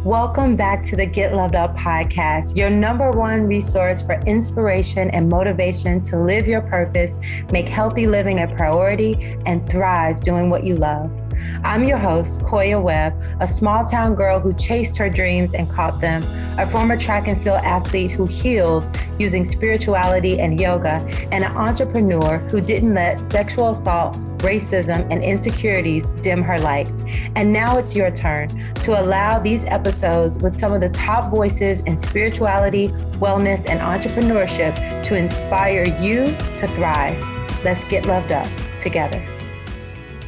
Welcome back to the Get Loved Up podcast, your number one resource for inspiration and motivation to live your purpose, make healthy living a priority, and thrive doing what you love. I'm your host, Koya Webb, a small town girl who chased her dreams and caught them, a former track and field athlete who healed using spirituality and yoga, and an entrepreneur who didn't let sexual assault, racism, and insecurities dim her light. And now it's your turn to allow these episodes with some of the top voices in spirituality, wellness, and entrepreneurship to inspire you to thrive. Let's get loved up together.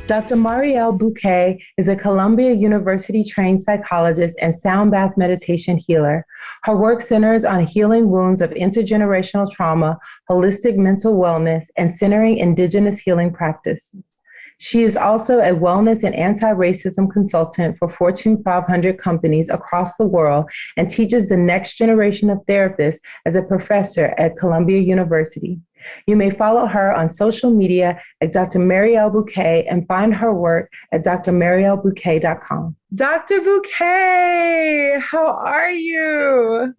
Dr. Mariel Buqué is a Columbia University trained psychologist and sound bath meditation healer. Her work centers on healing wounds of intergenerational trauma, holistic mental wellness, and centering Indigenous healing practices. She is also a wellness and anti-racism consultant for Fortune 500 companies across the world and teaches the next generation of therapists as a professor at Columbia University. You may follow her on social media at Dr. Mariel Buqué and find her work at drmarielbuqué.com. Dr. Buqué, how are you?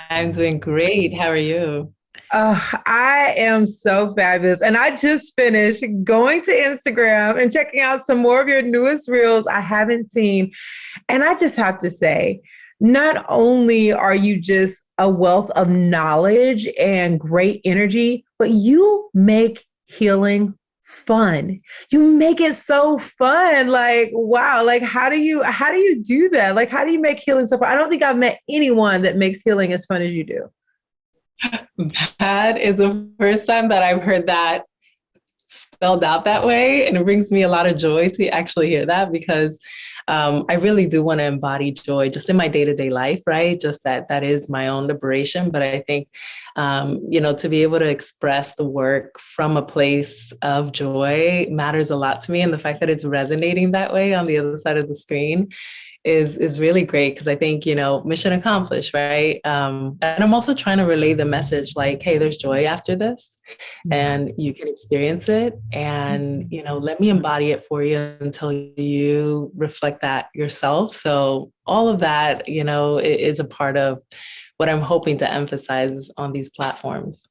I'm doing great. How are you? I am so fabulous. And I just finished going to Instagram and checking out some more of your newest reels I haven't seen. And I just have to say, not only are you just a wealth of knowledge and great energy, but you make healing fun. You make it so fun. Like, wow. Like, how do you do that? Like, how do you make healing so fun? I don't think I've met anyone that makes healing as fun as you do. That is the first time that I've heard that spelled out that way. And it brings me a lot of joy to actually hear that because I really do want to embody joy just in my day-to-day life, right? Just that is my own liberation. But I think, to be able to express the work from a place of joy matters a lot to me. And the fact that it's resonating that way on the other side of the screen is really great because I think, mission accomplished, right? And I'm also trying to relay the message like, hey, there's joy after this and you can experience it and, let me embody it for you until you reflect that yourself. So all of that, is a part of what I'm hoping to emphasize on these platforms.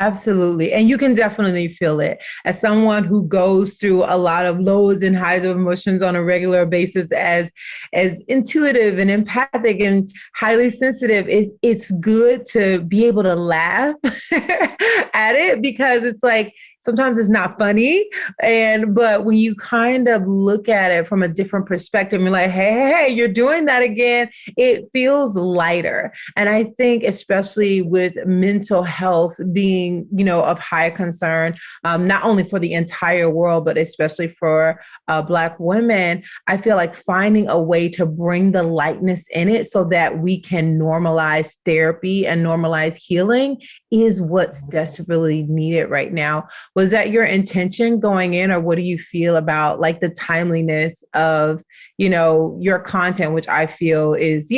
Absolutely. And you can definitely feel it. As someone who goes through a lot of lows and highs of emotions on a regular basis, as intuitive and empathic and highly sensitive, it's good to be able to laugh at it because it's like, sometimes it's not funny. But when you kind of look at it from a different perspective, you're like, hey, you're doing that again. It feels lighter. And I think especially with mental health being, of high concern, not only for the entire world, but especially for Black women, I feel like finding a way to bring the lightness in it so that we can normalize therapy and normalize healing is what's desperately needed right now. Was that your intention going in, or what do you feel about like the timeliness of, your content, which I feel is,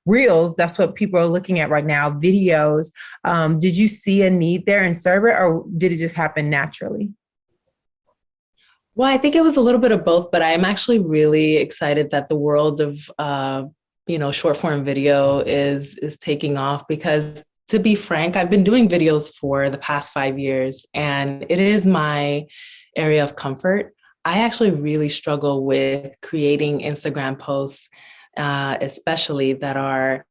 reels? That's what people are looking at right now, videos. Did you see a need there and serve it, or did it just happen naturally? Well, I think it was a little bit of both, but I'm actually really excited that the world of, short form video is taking off because, to be frank, I've been doing videos for the past 5 years, and it is my area of comfort. I actually really struggle with creating Instagram posts, especially that are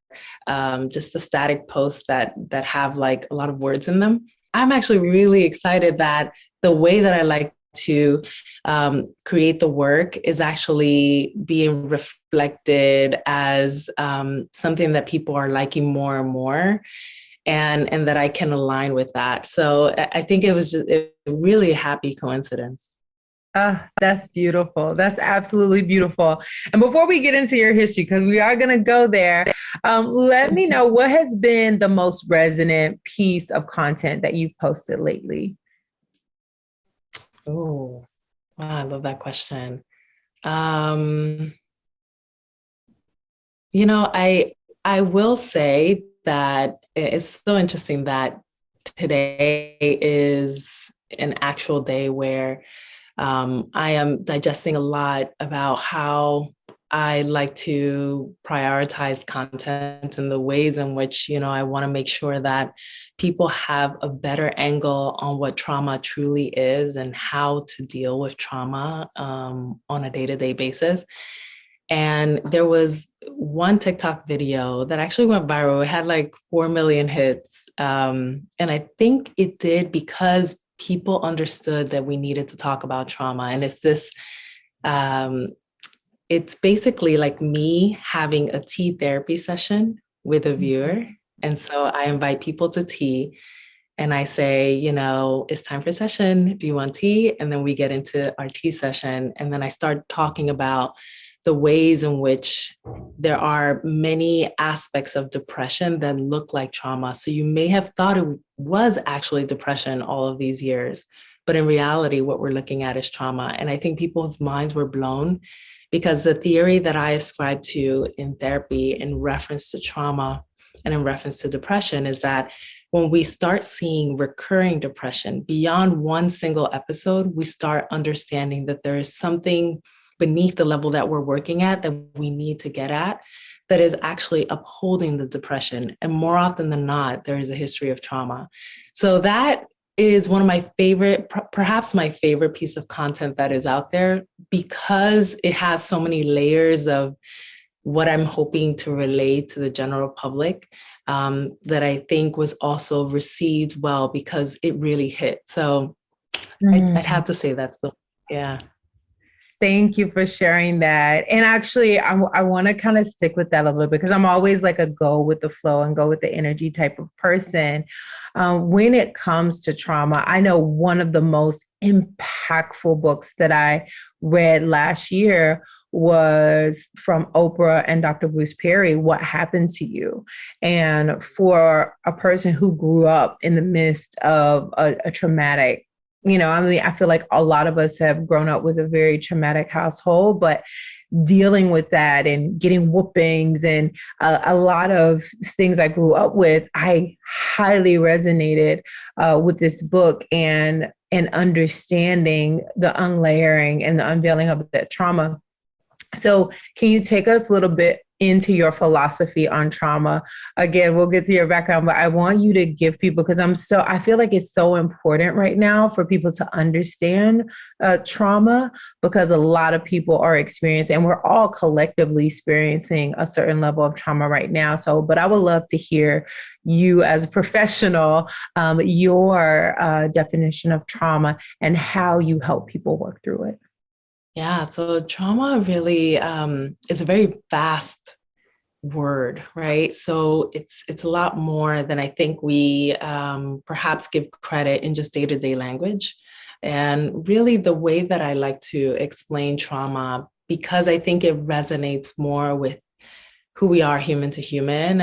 just the static posts that have like a lot of words in them. I'm actually really excited that the way that I like to create the work is actually being reflected as something that people are liking more and more. And that I can align with that. So I think it was just a really happy coincidence. That's beautiful. That's absolutely beautiful. And before we get into your history, because we are going to go there, let me know what has been the most resonant piece of content that you've posted lately. Oh, wow, I love that question. I will say that it's so interesting that today is an actual day where I am digesting a lot about how I like to prioritize content in the ways in which, I want to make sure that people have a better angle on what trauma truly is and how to deal with trauma on a day-to-day basis. And there was one TikTok video that actually went viral. It had like 4 million hits. And I think it did because people understood that we needed to talk about trauma. And it's basically like me having a tea therapy session with a viewer. And so I invite people to tea and I say, it's time for session. Do you want tea? And then we get into our tea session. And then I start talking about the ways in which there are many aspects of depression that look like trauma. So you may have thought it was actually depression all of these years, but in reality, what we're looking at is trauma. And I think people's minds were blown because the theory that I ascribe to in therapy in reference to trauma and in reference to depression is that when we start seeing recurring depression beyond one single episode, we start understanding that there is something beneath the level that we're working at that we need to get at that is actually upholding the depression. And more often than not, there is a history of trauma. So that is one of my favorite, perhaps my favorite piece of content that is out there because it has so many layers of what I'm hoping to relay to the general public that I think was also received well because it really hit. So I'd have to say yeah. Thank you for sharing that. And actually, I want to kind of stick with that a little bit because I'm always like a go with the flow and go with the energy type of person. When it comes to trauma, I know one of the most impactful books that I read last year was from Oprah and Dr. Bruce Perry, What Happened to You? And for a person who grew up in the midst of a traumatic, I feel like a lot of us have grown up with a very traumatic household, but dealing with that and getting whoopings and a lot of things I grew up with, I highly resonated with this book and understanding the unlayering and the unveiling of that trauma. So can you take us a little bit into your philosophy on trauma? Again, we'll get to your background, but I want you to give people, because I feel like it's so important right now for people to understand trauma, because a lot of people are experiencing, and we're all collectively experiencing a certain level of trauma right now. So, but I would love to hear you as a professional, your definition of trauma and how you help people work through it. Yeah, so trauma really is a very vast word, right? So it's a lot more than I think we perhaps give credit in just day-to-day language. And really the way that I like to explain trauma, because I think it resonates more with who we are human to human,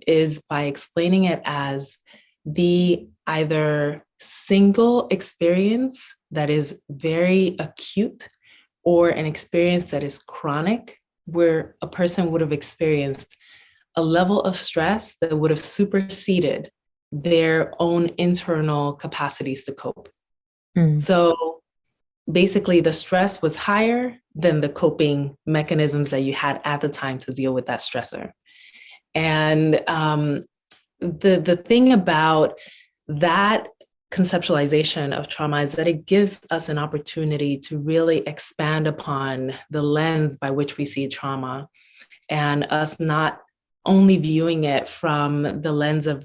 is by explaining it as the either single experience that is very acute or an experience that is chronic, where a person would have experienced a level of stress that would have superseded their own internal capacities to cope. So basically, the stress was higher than the coping mechanisms that you had at the time to deal with that stressor. And the thing about that conceptualization of trauma is that it gives us an opportunity to really expand upon the lens by which we see trauma, and us not only viewing it from the lens of,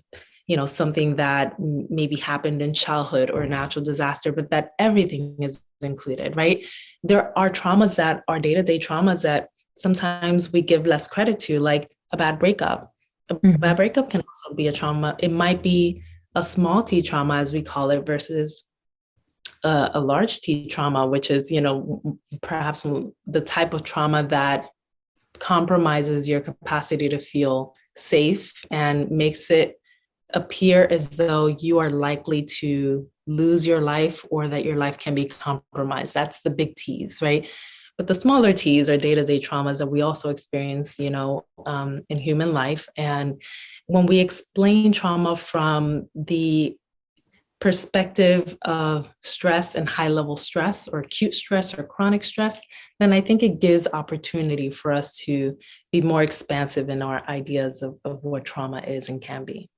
something that maybe happened in childhood or a natural disaster, but that everything is included, right? There are traumas that are day-to-day traumas that sometimes we give less credit to, like a bad breakup. A bad breakup can also be a trauma. It might be a small T trauma, as we call it, versus a large T trauma, which is, perhaps the type of trauma that compromises your capacity to feel safe and makes it appear as though you are likely to lose your life or that your life can be compromised. That's the big T's, right? But the smaller T's are day-to-day traumas that we also experience, in human life. And when we explain trauma from the perspective of stress and high level stress or acute stress or chronic stress, then I think it gives opportunity for us to be more expansive in our ideas of what trauma is and can be.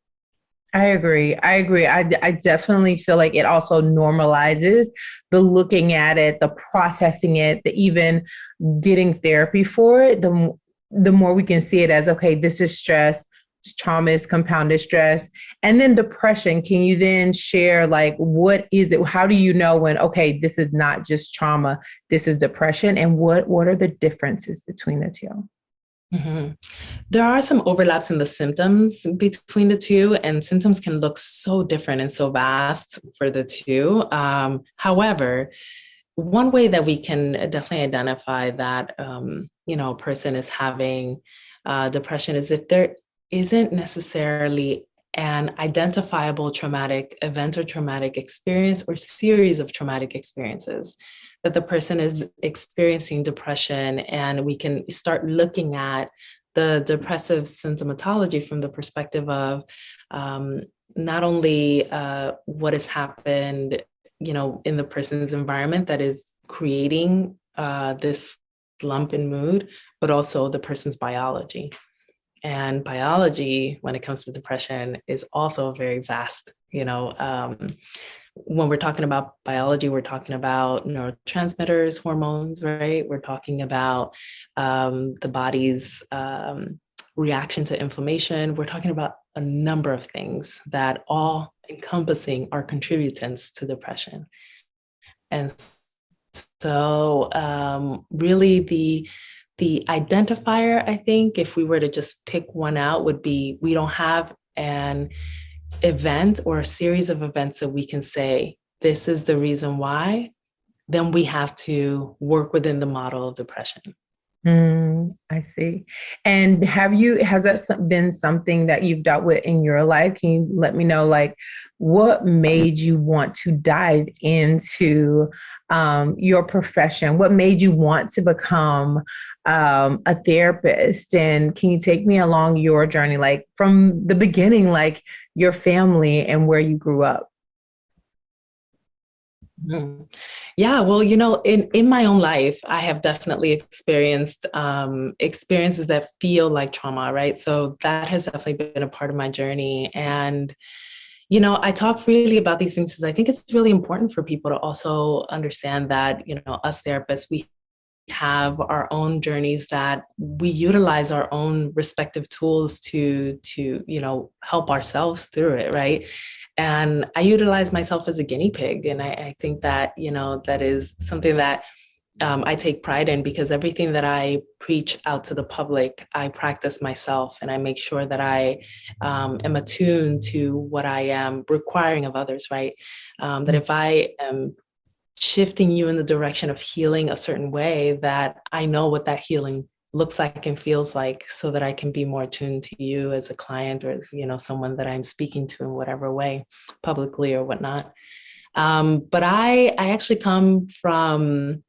I agree. I definitely feel like it also normalizes the looking at it, the processing it, the even getting therapy for it. The more we can see it as, okay, this is stress, trauma is compounded stress, and then depression. Can you then share, like, what is it? How do you know when, okay, this is not just trauma, this is depression, and what are the differences between the two? Mm-hmm. There are some overlaps in the symptoms between the two, and symptoms can look so different and so vast for the two. However, one way that we can definitely identify that a person is having depression is if there isn't necessarily an identifiable traumatic event or traumatic experience or series of traumatic experiences, that the person is experiencing depression, and we can start looking at the depressive symptomatology from the perspective of not only what has happened, in the person's environment that is creating this slump in mood, but also the person's biology. And biology, when it comes to depression, is also very vast. When we're talking about biology, we're talking about neurotransmitters, hormones, right? We're talking about the body's reaction to inflammation. We're talking about a number of things that all encompassing are contributors to depression. And so really the identifier, I think, if we were to just pick one out, would be we don't have an event or a series of events that we can say, this is the reason why, then we have to work within the model of depression. I see. And has that been something that you've dealt with in your life? Can you let me know, like, what made you want to dive into your profession? What made you want to become a therapist? And can you take me along your journey, like from the beginning, like your family and where you grew up? Mm-hmm. Yeah, well, in my own life, I have definitely experienced experiences that feel like trauma, right? So that has definitely been a part of my journey. And, I talk freely about these things because I think it's really important for people to also understand that, us therapists, we have our own journeys, that we utilize our own respective tools to help ourselves through it, right? And I utilize myself as a guinea pig. And I think that, that is something that I take pride in, because everything that I preach out to the public, I practice myself, and I make sure that I am attuned to what I am requiring of others, right? That if I am shifting you in the direction of healing a certain way, that I know what that healing looks like and feels like, so that I can be more attuned to you as a client, or as, someone that I'm speaking to in whatever way, publicly or whatnot. But I actually come from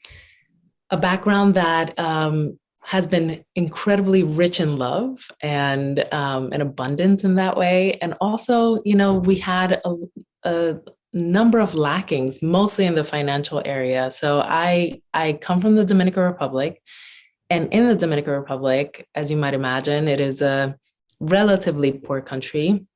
a background that has been incredibly rich in love and abundant in that way. And also, we had a number of lackings, mostly in the financial area. So I come from the Dominican Republic. And in the Dominican Republic, as you might imagine, it is a relatively poor country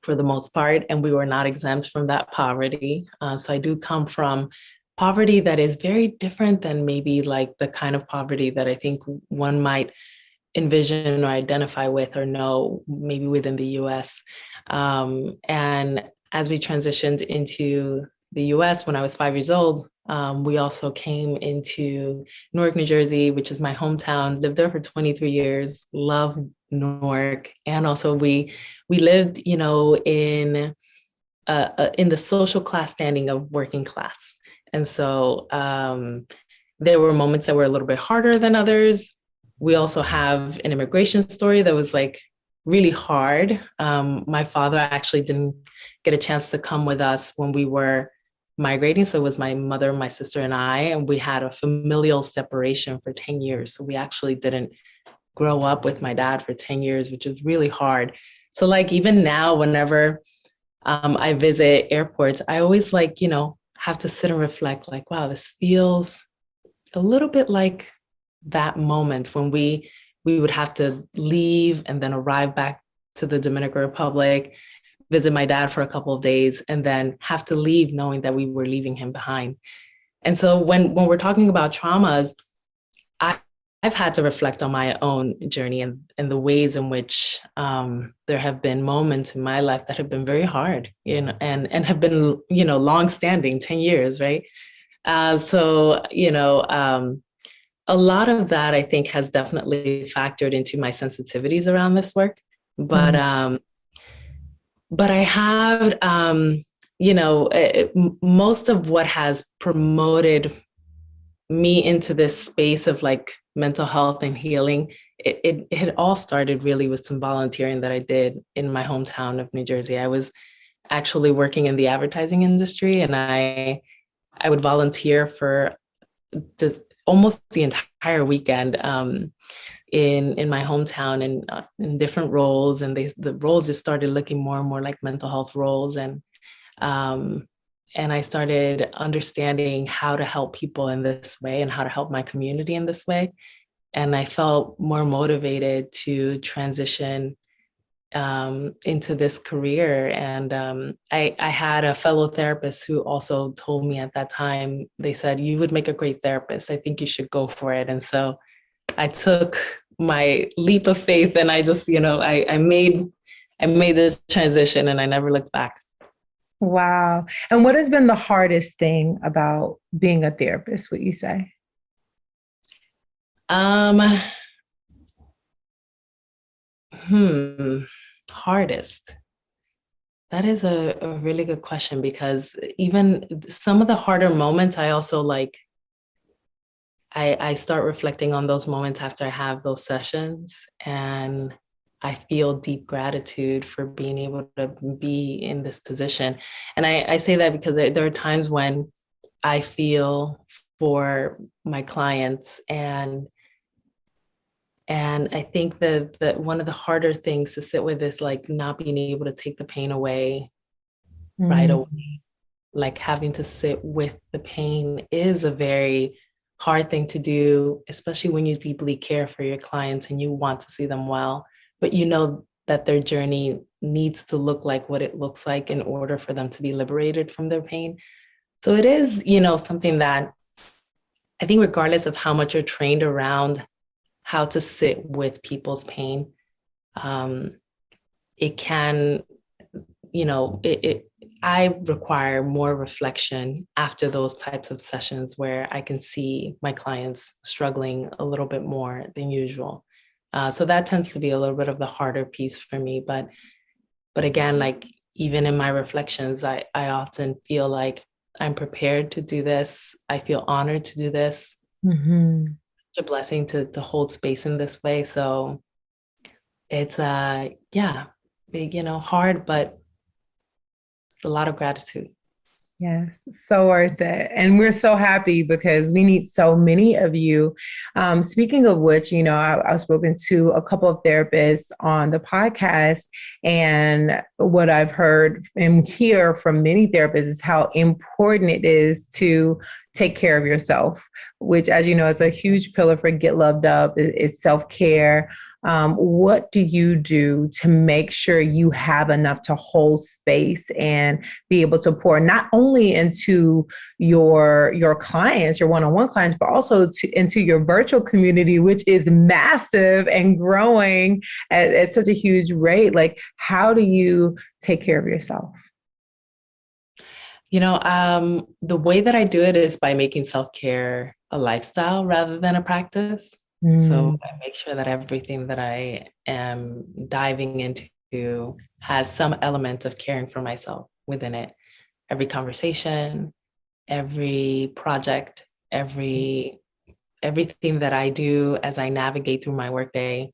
for the most part, and we were not exempt from that poverty. So I do come from poverty that is very different than maybe like the kind of poverty that I think one might envision or identify with or know maybe within the US. And as we transitioned into the US when I was 5 years old, we also came into Newark, New Jersey, which is my hometown, lived there for 23 years, love Newark. And also we lived, in the social class standing of working class. And so there were moments that were a little bit harder than others. We also have an immigration story that was like really hard. My father actually didn't get a chance to come with us when we were migrating. So it was my mother, my sister, and I, and we had a familial separation for 10 years. So we actually didn't grow up with my dad for 10 years, which was really hard. So like even now, whenever I visit airports, I always like, have to sit and reflect like, wow, this feels a little bit like that moment when we would have to leave and then arrive back to the Dominican Republic, visit my dad for a couple of days, and then have to leave knowing that we were leaving him behind. And so when we're talking about traumas, I, I've had to reflect on my own journey and the ways in which there have been moments in my life that have been very hard, and have been, long-standing, 10 years, right? A lot of that I think has definitely factored into my sensitivities around this work. But I have, most of what has promoted me into this space of like mental health and healing, it had all started really with some volunteering that I did in my hometown of New Jersey. I was actually working in the advertising industry, and I would volunteer for just almost the entire weekend in my hometown, and in different roles, and the roles just started looking more and more like mental health roles, and I started understanding how to help people in this way and how to help my community in this way, and I felt more motivated to transition into this career. And I had a fellow therapist who also told me at that time, they said, you would make a great therapist. I think you should go for it. And so I took my leap of faith, and I just, I made this transition, and I never looked back. Wow. And what has been the hardest thing about being a therapist, would you say? Hardest. That is a really good question, because even some of the harder moments, I also like, I start reflecting on those moments after I have those sessions, and I feel deep gratitude for being able to be in this position. And I say that because there are times when I feel for my clients, and I think that one of the harder things to sit with is like not being able to take the pain away right away. Like having to sit with the pain is a very hard thing to do, especially when you deeply care for your clients and you want to see them well, but you know that their journey needs to look like what it looks like in order for them to be liberated from their pain. So it is, something that I think regardless of how much you're trained around how to sit with people's pain, it can, I require more reflection after those types of sessions where I can see my clients struggling a little bit more than usual. So that tends to be a little bit of the harder piece for me. But again, like even in my reflections, I often feel like I'm prepared to do this. I feel honored to do this. Mm-hmm. It's a blessing to hold space in this way. So it's big, hard, but it's a lot of gratitude. Yes, so worth it. And we're so happy because we need so many of you. Speaking of which, I've spoken to a couple of therapists on the podcast, and what I've heard and hear from many therapists is how important it is to take care of yourself, which, as you know, is a huge pillar for Get Loved Up, is self-care. What do you do to make sure you have enough to hold space and be able to pour not only into your clients, your one-on-one clients, but also into your virtual community, which is massive and growing at such a huge rate? Like, how do you take care of yourself? The way that I do it is by making self-care a lifestyle rather than a practice. So I make sure that everything that I am diving into has some element of caring for myself within it. Every conversation, every project, everything that I do as I navigate through my workday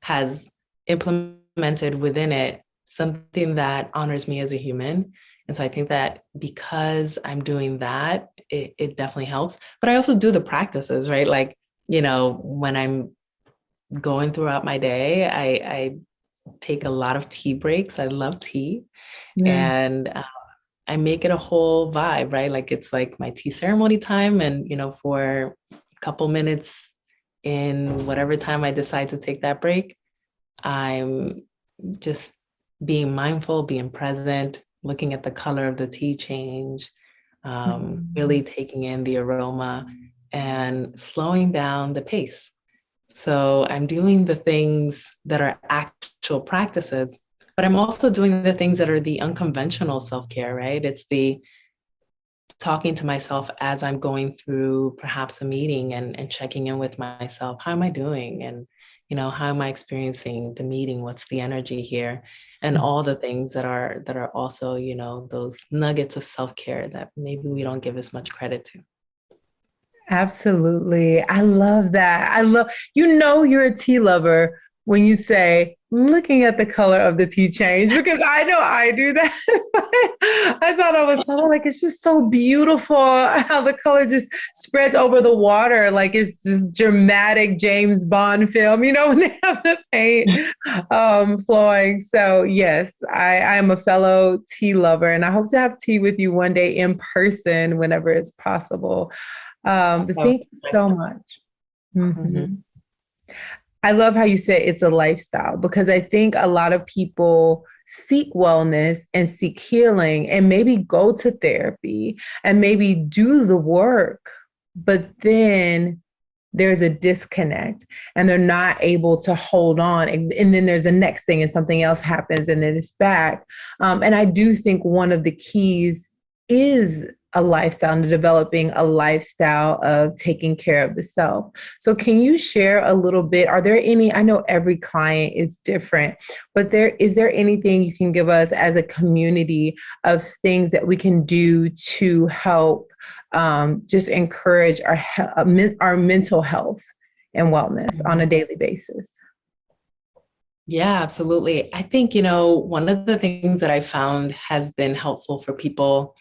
has implemented within it something that honors me as a human. And so I think that because I'm doing that, it definitely helps. But I also do the practices, right? Like, when I'm going throughout my day, I take a lot of tea breaks. I love tea. Mm. And I make it a whole vibe, right? Like it's like my tea ceremony time. And, for a couple minutes in whatever time I decide to take that break, I'm just being mindful, being present, looking at the color of the tea change, really taking in the aroma and slowing down the pace. So I'm doing the things that are actual practices, but I'm also doing the things that are the unconventional self-care, right? It's the talking to myself as I'm going through perhaps a meeting and checking in with myself. How am I doing? And, how am I experiencing the meeting? What's the energy here? And all the things that are also, those nuggets of self-care that maybe we don't give as much credit to. Absolutely. I love that. You're a tea lover when you say looking at the color of the tea change, because I know I do that. I thought I was so like, it's just so beautiful how the color just spreads over the water. Like it's just dramatic James Bond film, when they have the paint flowing. So yes, I am a fellow tea lover, and I hope to have tea with you one day in person whenever it's possible. Thank you so much. Mm-hmm. I love how you said it's a lifestyle, because I think a lot of people seek wellness and seek healing and maybe go to therapy and maybe do the work, but then there's a disconnect and they're not able to hold on. And then there's a next thing and something else happens and then it's back. And I do think one of the keys is a lifestyle and developing a lifestyle of taking care of the self. So can you share a little bit? Are there any, I know every client is different, but is there anything you can give us as a community of things that we can do to help just encourage our mental health and wellness on a daily basis? Yeah, absolutely. I think, one of the things that I found has been helpful for people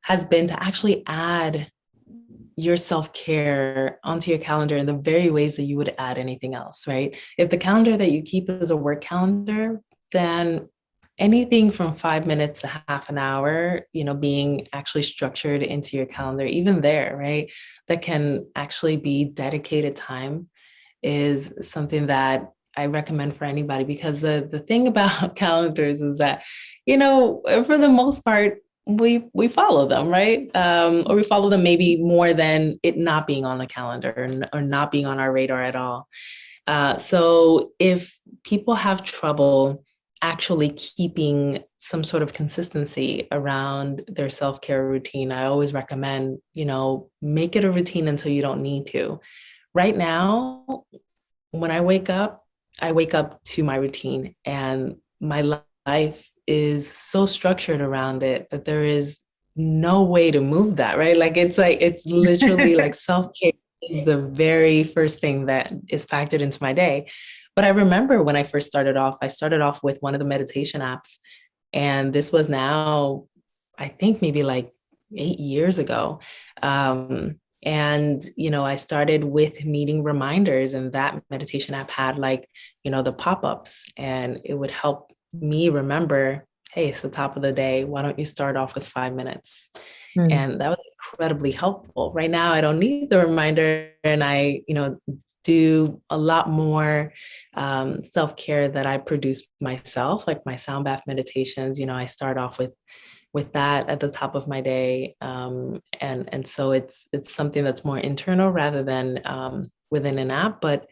has been to actually add your self-care onto your calendar in the very ways that you would add anything else, right? If the calendar that you keep is a work calendar, then anything from 5 minutes to half an hour, being actually structured into your calendar, even there, right? That can actually be dedicated time is something that I recommend for anybody, because the thing about calendars is that, for the most part, we follow them, right? Or we follow them maybe more than it not being on the calendar or not being on our radar at all. So if people have trouble actually keeping some sort of consistency around their self-care routine, I always recommend, make it a routine until you don't need to. Right now, when I wake up to my routine, and my life is so structured around it that there is no way to move that, right? Like it's literally like self-care is the very first thing that is factored into my day. But I remember when I first started off with one of the meditation apps. And this was now, I think maybe like 8 years ago. And, I started with meeting reminders, and that meditation app had the pop-ups, and it would help me remember, hey, it's the top of the day. Why don't you start off with 5 minutes? And that was incredibly helpful. Right now, I don't need the reminder, and I, do a lot more self-care that I produce myself, like my sound bath meditations. I start off with that at the top of my day. And so it's something that's more internal rather than within an app. But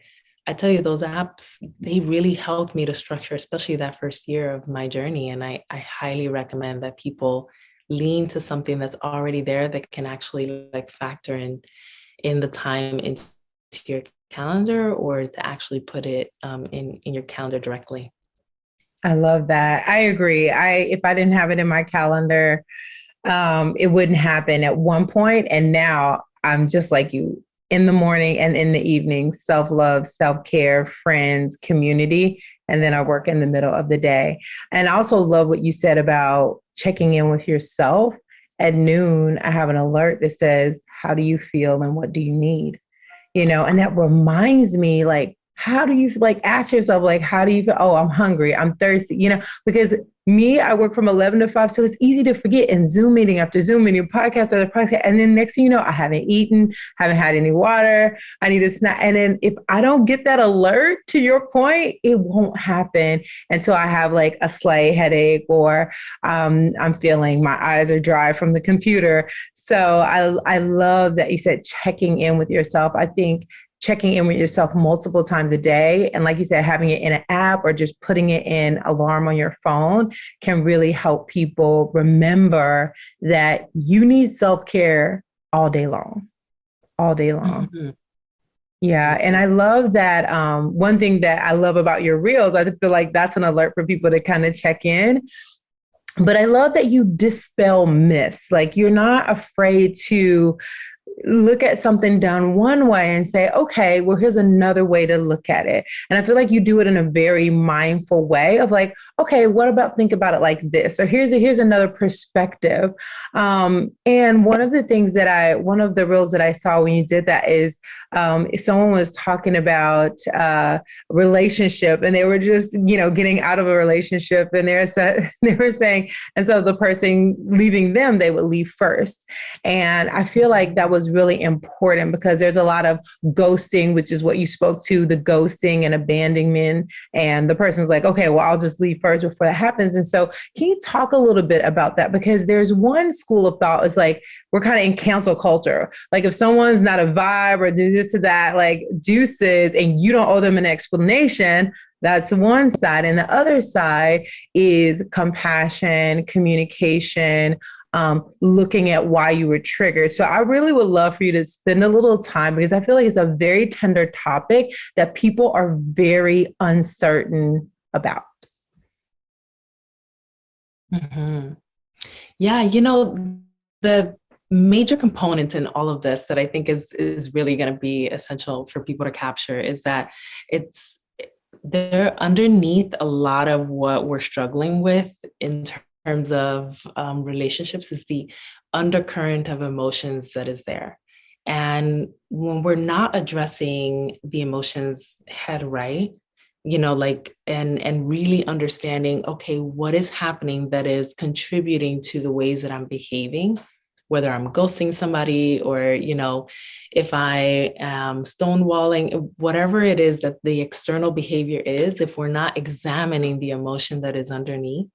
I tell you, those apps, they really helped me to structure, especially that first year of my journey. And I highly recommend that people lean to something that's already there that can actually factor in the time into your calendar, or to actually put it in your calendar directly. I love that. I agree. If I didn't have it in my calendar, it wouldn't happen at one point. And now I'm just like you, in the morning and in the evening, self-love, self-care, friends, community. And then I work in the middle of the day. And I also love what you said about checking in with yourself. At noon, I have an alert that says, how do you feel and what do you need? And that reminds me, how do you like ask yourself, like, how do you feel? Oh, I'm hungry, I'm thirsty, because me, I work from 11 to 5. So it's easy to forget in Zoom meeting after Zoom meeting, podcast after podcast. And then next thing you know, I haven't eaten, haven't had any water. I need a snack. And then if I don't get that alert, to your point, it won't happen until I have like a slight headache, or I'm feeling my eyes are dry from the computer. So I love that you said checking in with yourself. I think checking in with yourself multiple times a day, and like you said, having it in an app or just putting it in alarm on your phone, can really help people remember that you need self-care all day long, all day long. Mm-hmm. Yeah. And I love that. One thing that I love about your reels, I feel like that's an alert for people to kind of check in. But I love that you dispel myths. Like, you're not afraid to look at something done one way and say, okay, well, here's another way to look at it. And I feel like you do it in a very mindful way of like, okay, what about, think about it like this, or here's another perspective. And one of the reels that I saw when you did that is someone was talking about relationship, and they were just, getting out of a relationship, and they were saying, and so the person leaving them, they would leave first. And I feel like that was really important, because there's a lot of ghosting, which is what you spoke to, the ghosting and abandonment. And the person's like, okay, well, I'll just leave first before that happens. And so can you talk a little bit about that? Because there's one school of thought, it's like, we're kind of in cancel culture. Like, if someone's not a vibe or do this or that, like deuces, and you don't owe them an explanation. That's one side. And the other side is compassion, communication, looking at why you were triggered. So I really would love for you to spend a little time, because I feel like it's a very tender topic that people are very uncertain about. Mm-hmm. Yeah, the major component in all of this that I think is really going to be essential for people to capture is that they're underneath a lot of what we're struggling with in terms of relationships, is the undercurrent of emotions that is there. And when we're not addressing the emotions head right, and really understanding, okay, what is happening that is contributing to the ways that I'm behaving, whether I'm ghosting somebody, or, if I am stonewalling, whatever it is that the external behavior is, if we're not examining the emotion that is underneath,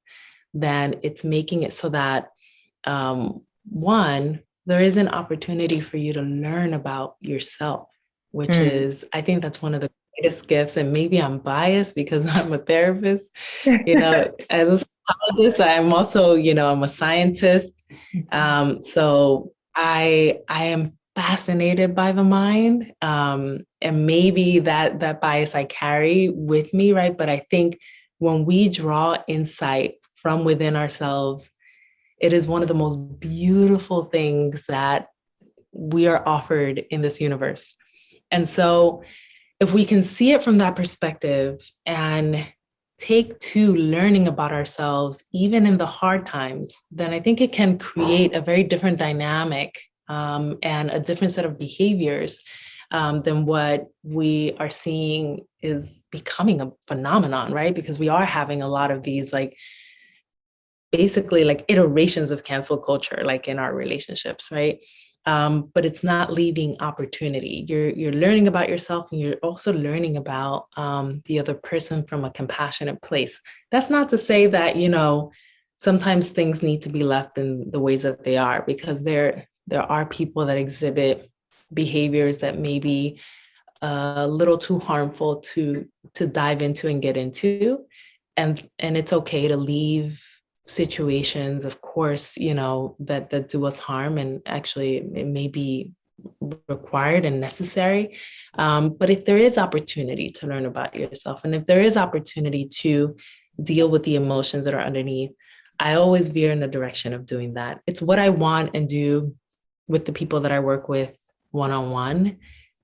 then it's making it so that, one, there is an opportunity for you to learn about yourself, which is, I think that's one of the greatest gifts. And maybe I'm biased because I'm a therapist, as a psychologist, I'm also, I'm a scientist. So I am fascinated by the mind. And maybe that bias I carry with me, right? But I think when we draw insight from within ourselves, it is one of the most beautiful things that we are offered in this universe. And so if we can see it from that perspective and take to learning about ourselves, even in the hard times, then I think it can create a very different dynamic and a different set of behaviors than what we are seeing is becoming a phenomenon, right? Because we are having a lot of these basically iterations of cancel culture, like in our relationships, right? But it's not leaving opportunity. You're learning about yourself, and you're also learning about the other person from a compassionate place. That's not to say that, sometimes things need to be left in the ways that they are, because there are people that exhibit behaviors that may be a little too harmful to dive into and get into. And it's okay to leave situations, of course, that do us harm, and actually it may be required and necessary. But if there is opportunity to learn about yourself, and if there is opportunity to deal with the emotions that are underneath, I always veer in the direction of doing that. It's what I want and do with the people that I work with one-on-one.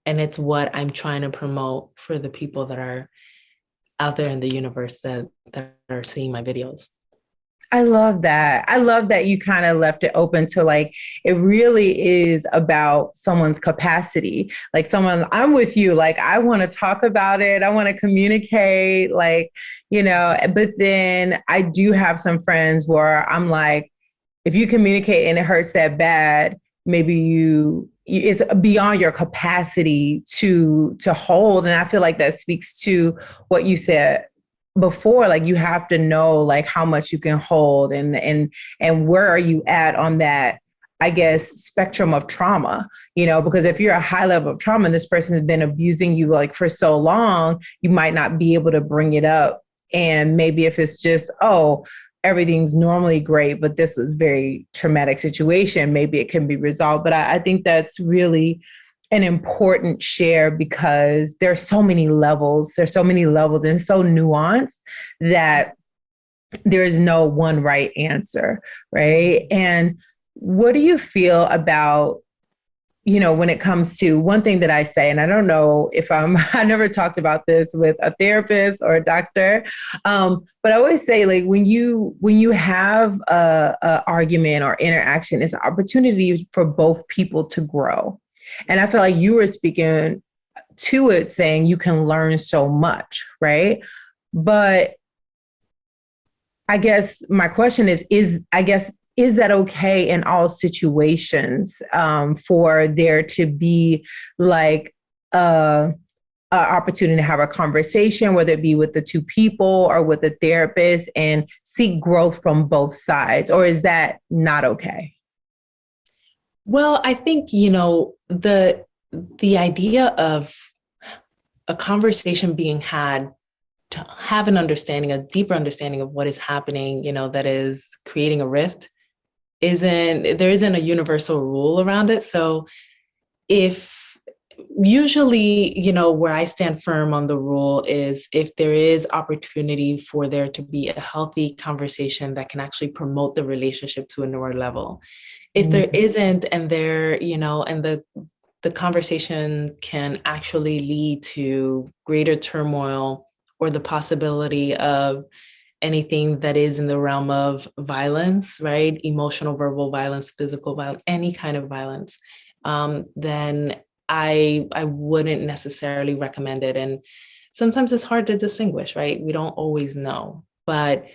And it's what I'm trying to promote for the people that are out there in the universe that are seeing my videos. I love that. I love that you kind of left it open to like, it really is about someone's capacity. Like, someone, I'm with you. Like, I want to talk about it. I want to communicate, like, but then I do have some friends where I'm like, if you communicate and it hurts that bad, maybe it's beyond your capacity to hold. And I feel like that speaks to what you said before. Like, you have to know like how much you can hold, and where are you at on that, I guess, spectrum of trauma, because if you're a high level of trauma and this person has been abusing you like for so long, you might not be able to bring it up. And maybe if it's just, oh, everything's normally great, but this is very traumatic situation, maybe it can be resolved. But I think that's really an important share, because there's so many levels. There's so many levels and so nuanced that there is no one right answer, right? And what do you feel about, when it comes to one thing that I say, and I don't know if I never talked about this with a therapist or a doctor, but I always say, like, when you have a argument or interaction, it's an opportunity for both people to grow. And I feel like you were speaking to it, saying you can learn so much, right? But I guess my question is that okay in all situations, for there to be like a opportunity to have a conversation, whether it be with the two people or with the therapist, and seek growth from both sides? Or is that not okay? Well, I think, the idea of a conversation being had to have an understanding, a deeper understanding of what is happening, that is creating a rift, there isn't a universal rule around it. So if usually, where I stand firm on the rule is if there is opportunity for there to be a healthy conversation that can actually promote the relationship to a newer level. If there isn't, and the conversation can actually lead to greater turmoil or the possibility of anything that is in the realm of violence, right? Emotional, verbal violence, physical violence, any kind of violence, then I wouldn't necessarily recommend it. And sometimes it's hard to distinguish, right? We don't always know. But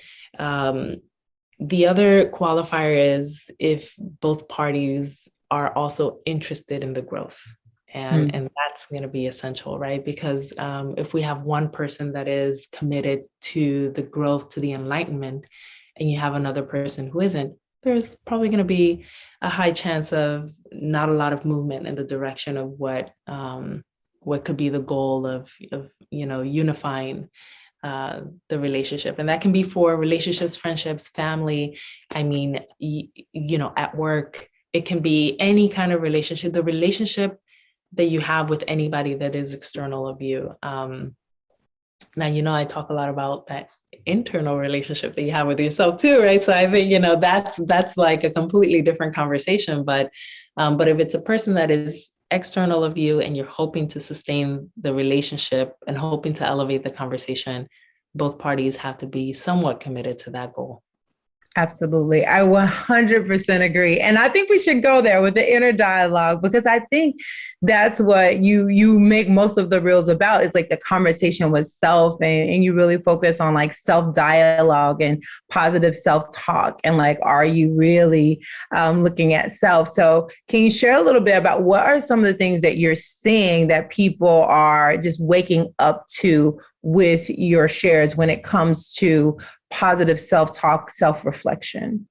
the other qualifier is if both parties are also interested in the growth. And that's going to be essential, right? Because if we have one person that is committed to the growth, to the enlightenment, and you have another person who isn't, there's probably going to be a high chance of not a lot of movement in the direction of what could be the goal of unifying the relationship. And that can be for relationships, friendships, family. I mean, at work, it can be any kind of relationship. The relationship that you have with anybody that is external of you. Now, I talk a lot about that internal relationship that you have with yourself too, right? So I think, that's like a completely different conversation. But if it's a person that is external of you and you're hoping to sustain the relationship and hoping to elevate the conversation, both parties have to be somewhat committed to that goal. Absolutely. I 100% agree. And I think we should go there with the inner dialogue, because I think that's what you make most of the reels about, is like the conversation with self, and you really focus on like self dialogue and positive self talk. And like, are you really looking at self? So can you share a little bit about what are some of the things that you're seeing that people are just waking up to with your shares when it comes to positive self-talk, self-reflection?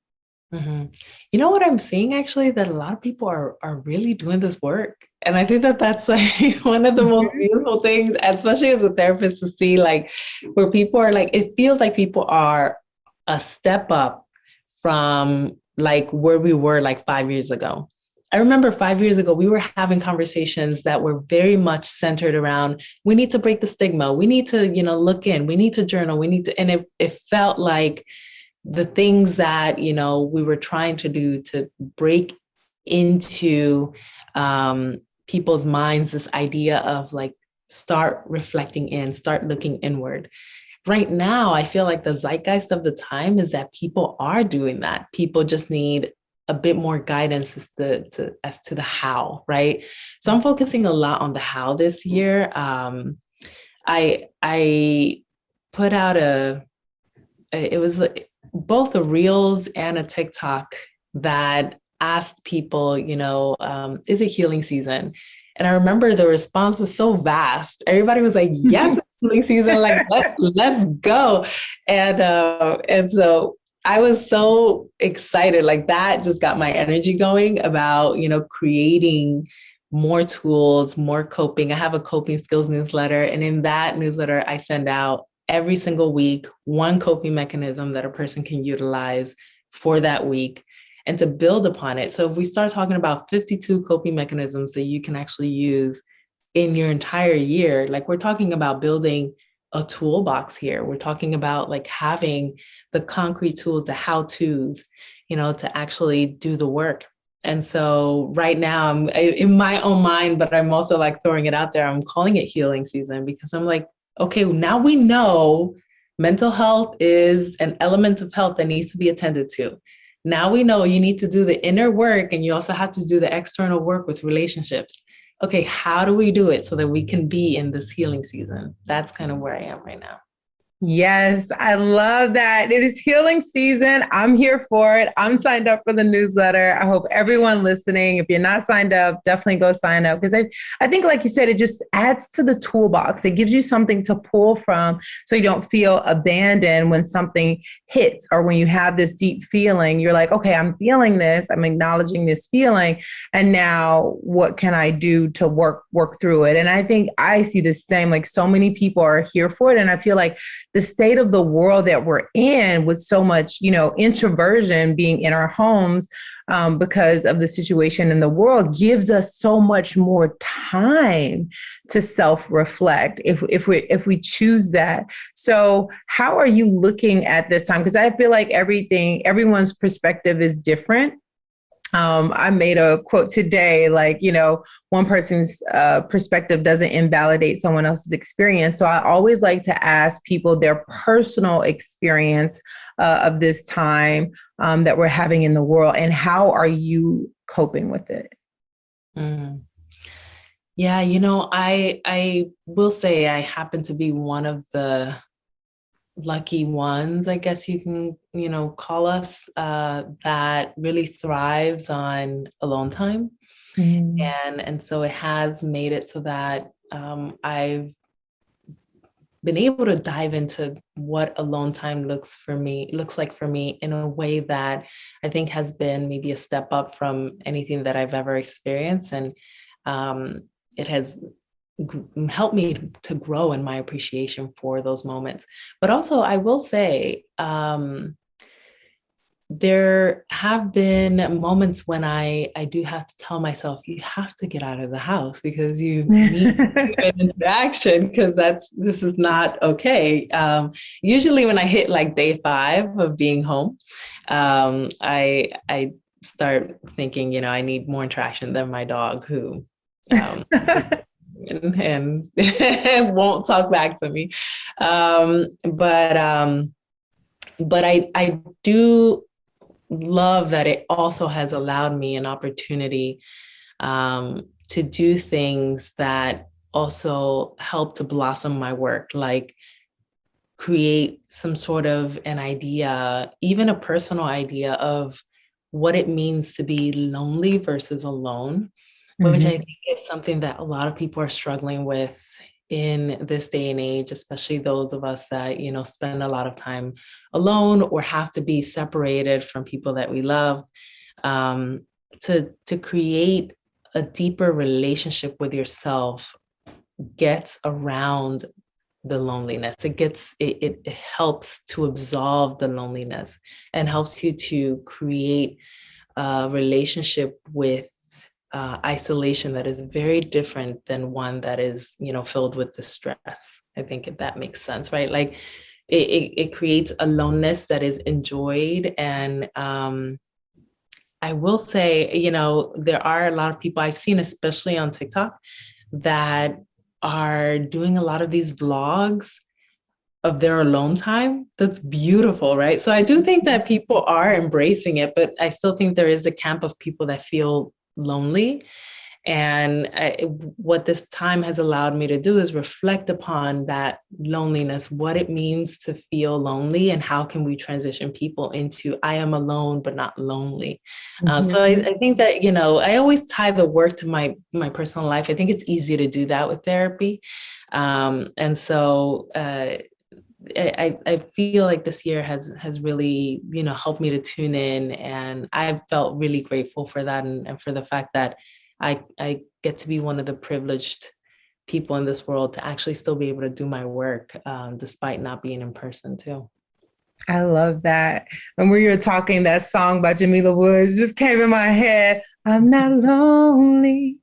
Mm-hmm. You know what I'm seeing actually, that a lot of people are really doing this work. And I think that that's like one of the most beautiful things, especially as a therapist, to see like where people are like, it feels like people are a step up from like where we were like 5 years ago. I remember 5 years ago, we were having conversations that were very much centered around, we need to break the stigma. We need to, look in, we need to journal, and it felt like the things that, we were trying to do to break into people's minds, this idea of like, start reflecting in, start looking inward. right now, I feel like the zeitgeist of the time is that people are doing that. People just need a bit more guidance as to the how, right? So I'm focusing a lot on the how this year. I put out it was both a Reels and a TikTok that asked people, is it healing season? And I remember the response was so vast. Everybody was like, yes, it's healing season. Like, let's go. And so I was so excited. Like that just got my energy going about, creating more tools, more coping. I have a coping skills newsletter. And in that newsletter, I send out every single week one coping mechanism that a person can utilize for that week and to build upon it. So if we start talking about 52 coping mechanisms that you can actually use in your entire year, like we're talking about building a toolbox here. We're talking about like having the concrete tools, the how-tos, to actually do the work. And so right now I'm in my own mind, but I'm also like throwing it out there. I'm calling it healing season because I'm like, okay, now we know mental health is an element of health that needs to be attended to. Now we know you need to do the inner work and you also have to do the external work with relationships. Okay, how do we do it so that we can be in this healing season? That's kind of where I am right now. Yes, I love that. It is healing season. I'm here for it. I'm signed up for the newsletter. I hope everyone listening, if you're not signed up, definitely go sign up because I think, like you said, it just adds to the toolbox. It gives you something to pull from so you don't feel abandoned when something hits or when you have this deep feeling. You're like, okay, I'm feeling this. I'm acknowledging this feeling. And now what can I do to work through it? And I think I see the same, like so many people are here for it. And I feel like the state of the world that we're in with so much, introversion being in our homes because of the situation in the world gives us so much more time to self-reflect if we choose that. So how are you looking at this time? Because I feel like everyone's perspective is different. I made a quote today, like, one person's perspective doesn't invalidate someone else's experience. So I always like to ask people their personal experience of this time that we're having in the world, and how are you coping with it? Mm. Yeah, I will say I happen to be one of the lucky ones, I guess you can, call us, that really thrives on alone time. And so it has made it so that I've been able to dive into what alone time looks like for me in a way that I think has been maybe a step up from anything that I've ever experienced. And it has helped me to grow in my appreciation for those moments. But also, I will say, there have been moments when I do have to tell myself, you have to get out of the house because you need human interaction because this is not okay. Usually when I hit like day 5 of being home, I start thinking, I need more interaction than my dog who and won't talk back to me. But I do love that it also has allowed me an opportunity to do things that also help to blossom my work, like create some sort of an idea, even a personal idea of what it means to be lonely versus alone, which I think is something that a lot of people are struggling with in this day and age, especially those of us that, spend a lot of time alone or have to be separated from people that we love, to create a deeper relationship with yourself gets around the loneliness. It helps to absolve the loneliness and helps you to create a relationship with isolation that is very different than one that is, filled with distress. I think if that makes sense, right? Like it creates aloneness that is enjoyed. And I will say, there are a lot of people I've seen, especially on TikTok, that are doing a lot of these vlogs of their alone time, that's beautiful, right? So I do think that people are embracing it, but I still think there is a camp of people that feel lonely. And what this time has allowed me to do is reflect upon that loneliness, what it means to feel lonely, and how can we transition people into I am alone, but not lonely. So I think that, you know, I always tie the work to my personal life. I think it's easy to do that with therapy. And so I feel like this year has really, you know, helped me to tune in, and I've felt really grateful for that, and for the fact that I get to be one of the privileged people in this world to actually still be able to do my work, despite not being in person too. I love that. And when you were talking, that song by Jamila Woods just came in my head. I'm not lonely,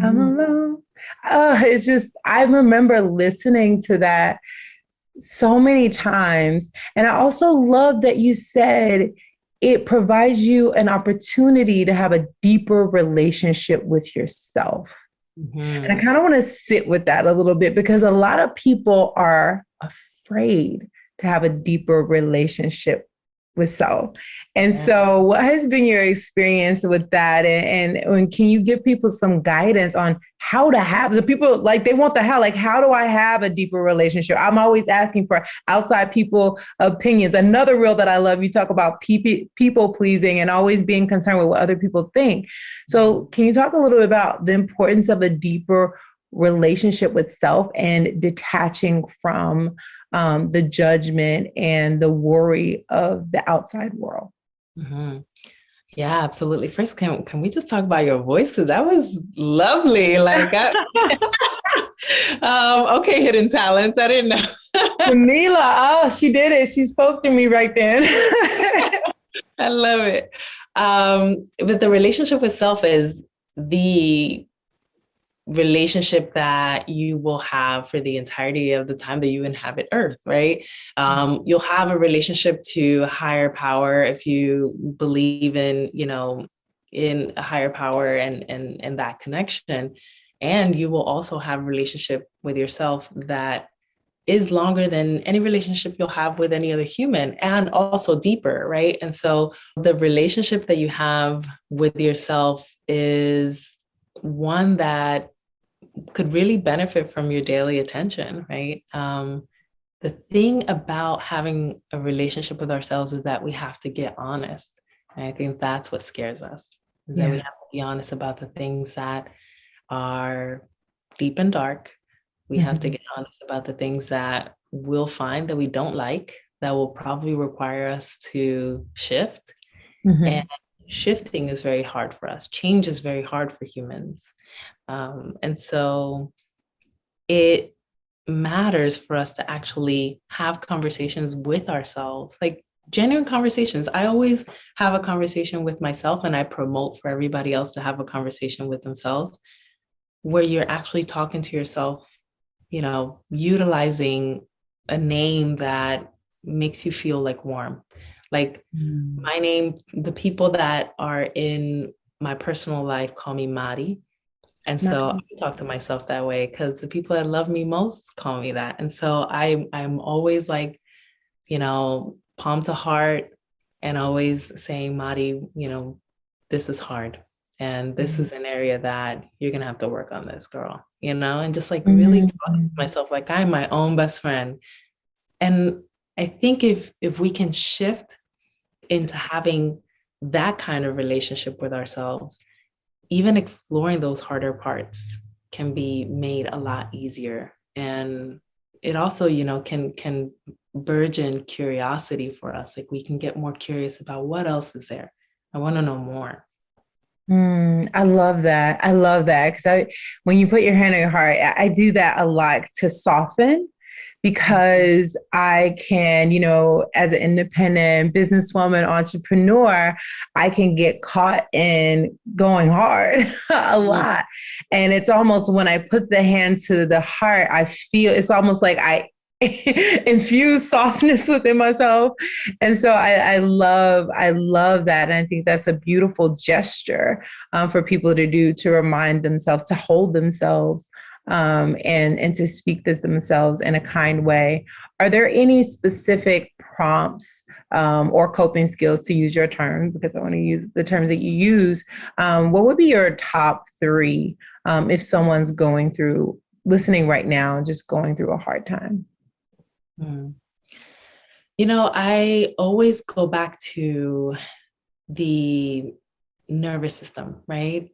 I'm alone. It's just, I remember listening to that so many times. And I also love that you said it provides you an opportunity to have a deeper relationship with yourself. And I kind of want to sit with that a little bit, because a lot of people are afraid to have a deeper relationship with self. And so what has been your experience with that? And can you give people some guidance on how to have the people, like they want the how, like, how do I have a deeper relationship? I'm always asking for outside people opinions. Another reel that I love, you talk about people pleasing and always being concerned with what other people think. So can you talk a little bit about the importance of a deeper relationship with self and detaching from the judgment and the worry of the outside world? Yeah, absolutely. First, can we just talk about your voice? Because that was lovely. Like, okay, hidden talents. I didn't know. Jamila, oh, she did it. She spoke to me right then. I love it. But the relationship with self is the relationship that you will have for the entirety of the time that you inhabit Earth, right? You'll have a relationship to higher power if you believe in, you know, in a higher power and that connection. And you will also have a relationship with yourself that is longer than any relationship you'll have with any other human, and also deeper, right? And so the relationship that you have with yourself is one that could really benefit from your daily attention, right? The thing about having a relationship with ourselves is that we have to get honest. And I think that's what scares us, is that we have to be honest about the things that are deep and dark. We have to get honest about the things that we'll find that we don't like, that will probably require us to shift. And shifting is very hard for us. Change is very hard for humans. And so it matters for us to actually have conversations with ourselves, like genuine conversations. I always have a conversation with myself, and I promote for everybody else to have a conversation with themselves, where you're actually talking to yourself, you know, utilizing a name that makes you feel like warm. Like my name, the people that are in my personal life call me Mari. And so I talk to myself that way because the people that love me most call me that. And so I'm always like, you know, palm to heart, and always saying, Mari, you know, this is hard. And this is an area that you're going to have to work on this, girl, you know, and just like really talking to myself like I'm my own best friend. And I think if we can shift into having that kind of relationship with ourselves, even exploring those harder parts can be made a lot easier. And it also, you know, can burgeon curiosity for us. Like we can get more curious about what else is there. I want to know more. I love that. I love that. Because when you put your hand on your heart, I do that a lot to soften, because I can, you know, as an independent businesswoman, entrepreneur, I can get caught in going hard a lot. And it's almost when I put the hand to the heart, I feel it's almost like I infuse softness within myself. And so I love that. And I think that's a beautiful gesture for people to do, to remind themselves, to hold themselves and to speak this themselves in a kind way. Are there any specific prompts or coping skills, to use your term, because I want to use the terms that you use? What would be your top three if someone's listening right now, just going through a hard time? I always go back to the nervous system, right?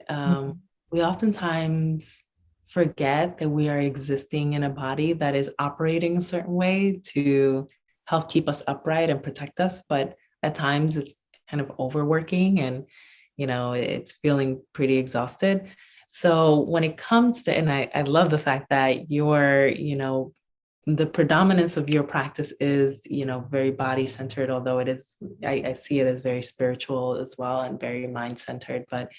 We oftentimes forget that we are existing in a body that is operating a certain way to help keep us upright and protect us. But at times it's kind of overworking and, it's feeling pretty exhausted. So when it comes to, and I love the fact that the predominance of your practice is, very body centered, although it is, I see it as very spiritual as well and very mind centered. But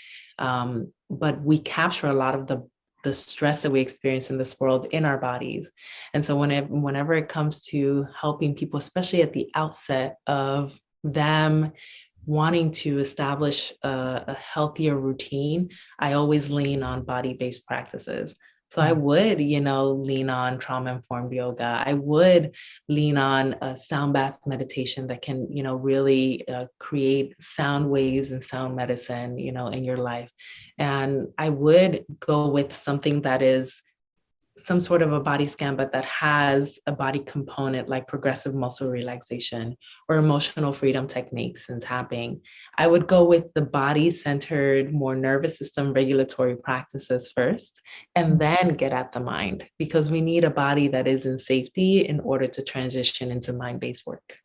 we capture a lot of the stress that we experience in this world in our bodies. And so whenever it comes to helping people, especially at the outset of them wanting to establish a healthier routine, I always lean on body-based practices. So I would, lean on trauma-informed yoga. I would lean on a sound bath meditation that can, really create sound waves and sound medicine, in your life. And I would go with something that is some sort of a body scan, but that has a body component like progressive muscle relaxation or emotional freedom techniques and tapping. I would go with the body-centered, more nervous system regulatory practices first, and then get at the mind, because we need a body that is in safety in order to transition into mind-based work.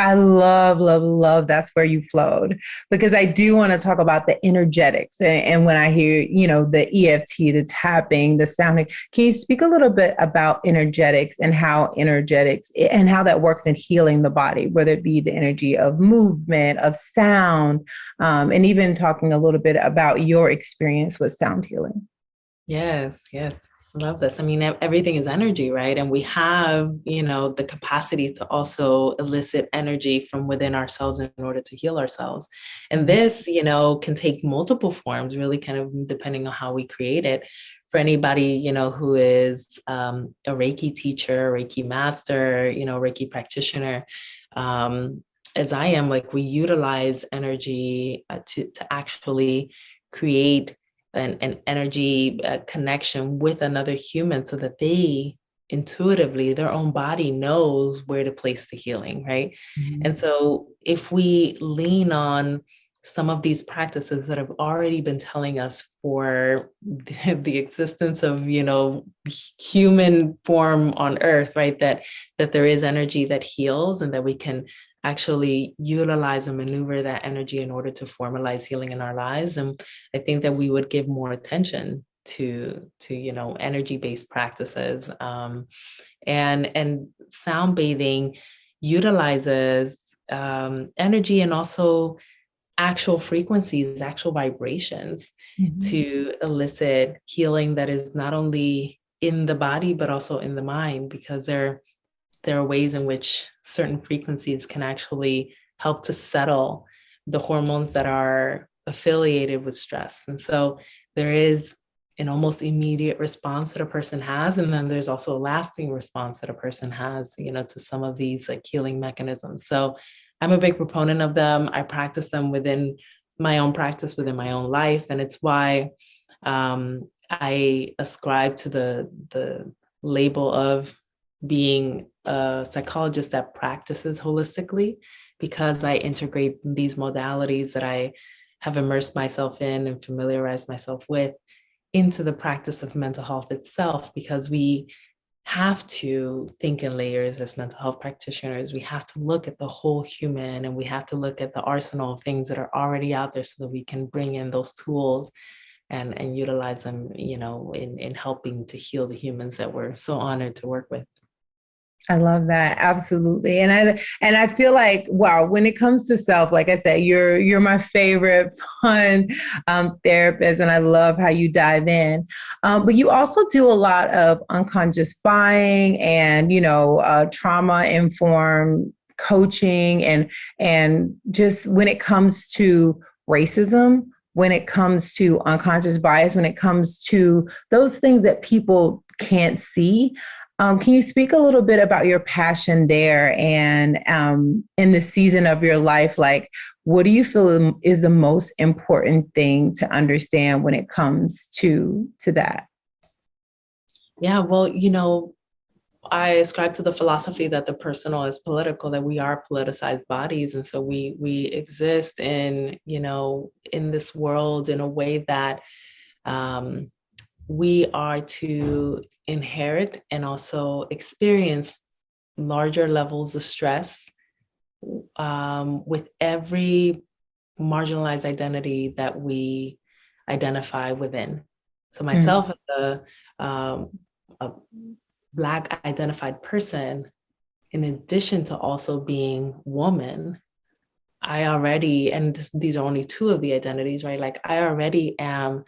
I love, love, love that's where you flowed, because I do want to talk about the energetics. And when I hear, the EFT, the tapping, the sounding, can you speak a little bit about energetics and how that works in healing the body, whether it be the energy of movement, of sound, and even talking a little bit about your experience with sound healing? Yes, yes. Love this. I mean, everything is energy, right? And we have, the capacity to also elicit energy from within ourselves in order to heal ourselves. And this, can take multiple forms, really kind of depending on how we create it. For anybody, who is a Reiki teacher, Reiki master, Reiki practitioner, as I am, like, we utilize energy to actually create an energy connection with another human, so that they intuitively, their own body knows where to place the healing, right? Mm-hmm. And so if we lean on some of these practices that have already been telling us for the existence of, human form on earth, right? That there is energy that heals, and that we can actually utilize and maneuver that energy in order to formalize healing in our lives. And I think that we would give more attention to energy-based practices. And sound bathing utilizes energy and also actual frequencies, actual vibrations, mm-hmm. to elicit healing that is not only in the body, but also in the mind, because there are ways in which certain frequencies can actually help to settle the hormones that are affiliated with stress. And so there is an almost immediate response that a person has. And then there's also a lasting response that a person has, to some of these like healing mechanisms. So I'm a big proponent of them. I practice them within my own practice, within my own life. And it's why I ascribe to the label of being a psychologist that practices holistically, because I integrate these modalities that I have immersed myself in and familiarized myself with into the practice of mental health itself, because we have to think in layers as mental health practitioners. We have to look at the whole human, and we have to look at the arsenal of things that are already out there, so that we can bring in those tools and utilize them, in helping to heal the humans that we're so honored to work with. I love that. Absolutely. And I feel like, wow, when it comes to self, like I said, you're my favorite fun therapist, and I love how you dive in. But you also do a lot of unconscious buying and, trauma informed coaching, and just when it comes to racism, when it comes to unconscious bias, when it comes to those things that people can't see. Can you speak a little bit about your passion there and in the season of your life, like what do you feel is the most important thing to understand when it comes to that? Yeah, well, I ascribe to the philosophy that the personal is political, that we are politicized bodies. And so we exist in this world in a way that we are to inherit and also experience larger levels of stress with every marginalized identity that we identify within. So myself, as a Black identified person, in addition to also being woman, I already, and these are only two of the identities, right? Like I already am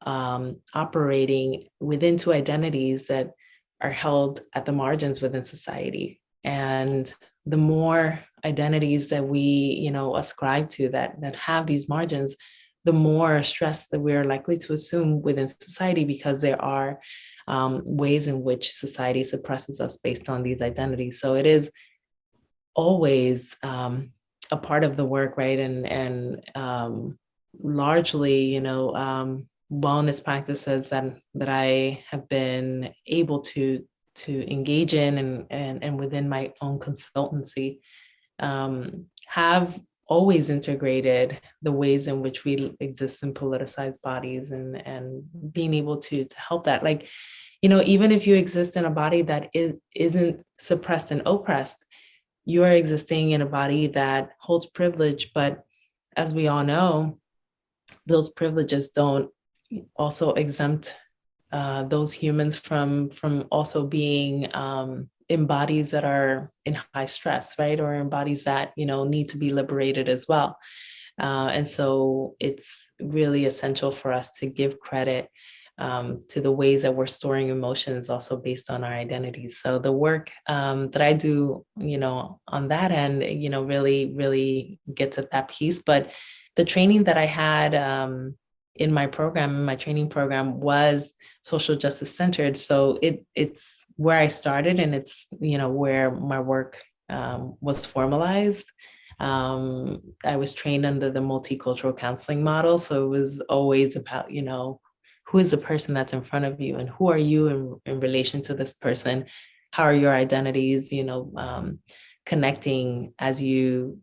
operating within two identities that are held at the margins within society. And the more identities that we, ascribe to that have these margins, the more stress that we're likely to assume within society, because there are ways in which society suppresses us based on these identities. So it is always a part of the work, right? And largely, wellness practices that I have been able to engage in and within my own consultancy have always integrated the ways in which we exist in politicized bodies and being able to help that. Like, even if you exist in a body that isn't suppressed and oppressed, you are existing in a body that holds privilege. But as we all know, those privileges don't also exempt those humans from also being in bodies that are in high stress, right? Or in bodies that, need to be liberated as well. And so it's really essential for us to give credit to the ways that we're storing emotions also based on our identities. So the work that I do, on that end, really, really gets at that piece. But the training that I had in my training program was social justice centered. So it's where I started, and it's, where my work was formalized. I was trained under the multicultural counseling model. So it was always about, who is the person that's in front of you and who are you in relation to this person? How are your identities, connecting as you,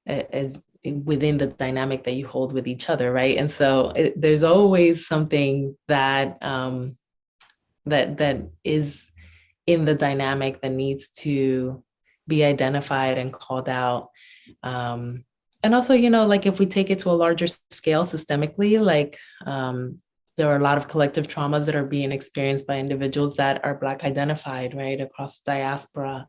as within the dynamic that you hold with each other, right? And so there's always something that that is in the dynamic that needs to be identified and called out. And also, like if we take it to a larger scale systemically, like there are a lot of collective traumas that are being experienced by individuals that are Black identified, right, across the diaspora.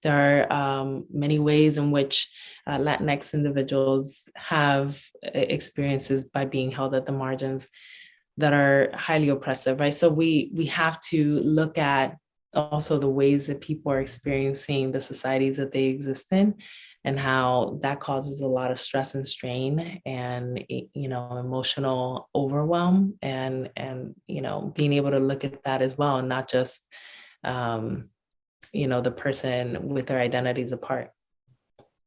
There are many ways in which Latinx individuals have experiences by being held at the margins that are highly oppressive, right? So we have to look at also the ways that people are experiencing the societies that they exist in, and how that causes a lot of stress and strain and, emotional overwhelm, and being able to look at that as well, and not just, the person with their identities apart.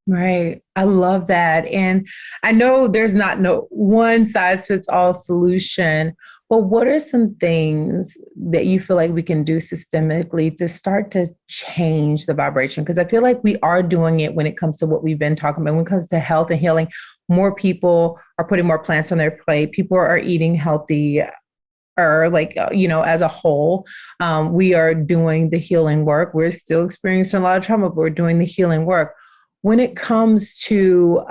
Right. I love that. And I know there's not no one size fits all solution, but what are some things that you feel like we can do systemically to start to change the vibration? Because I feel like we are doing it when it comes to what we've been talking about. When it comes to health and healing, more people are putting more plants on their plate. People are eating healthy, or like, as a whole, we are doing the healing work. We're still experiencing a lot of trauma, but we're doing the healing work. When it comes to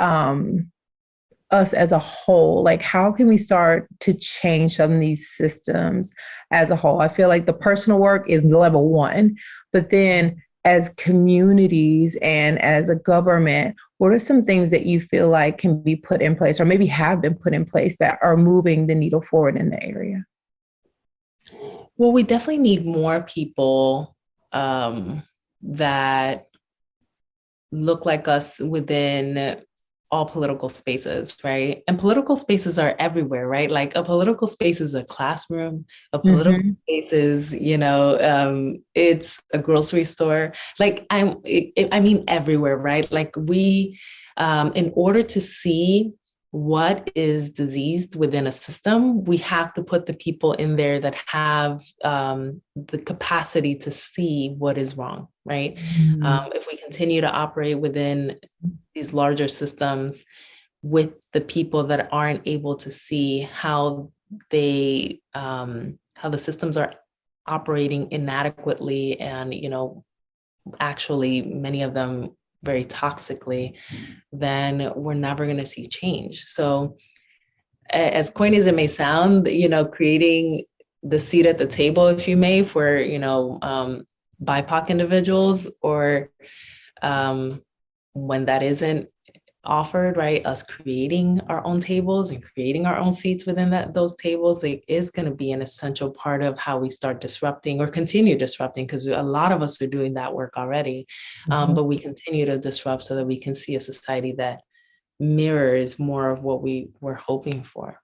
us as a whole, like how can we start to change some of these systems as a whole? I feel like the personal work is level one, but then as communities and as a government, what are some things that you feel like can be put in place, or maybe have been put in place, that are moving the needle forward in the area? Well, we definitely need more people that look like us within all political spaces, right? And political spaces are everywhere, right? Like a political space is a classroom, a political space is, it's a grocery store. Like I mean, everywhere, right? Like in order to see what is diseased within a system, we have to put the people in there that have the capacity to see what is wrong, right? If we continue to operate within these larger systems with the people that aren't able to see how the systems are operating inadequately and, actually many of them very toxically, then we're never going to see change. So as corny as it may sound, creating the seat at the table, if you may, for, BIPOC individuals, or when that isn't offered, right, us creating our own tables and creating our own seats within those tables, it is going to be an essential part of how we start disrupting or continue disrupting, because a lot of us are doing that work already. But we continue to disrupt so that we can see a society that mirrors more of what we were hoping for.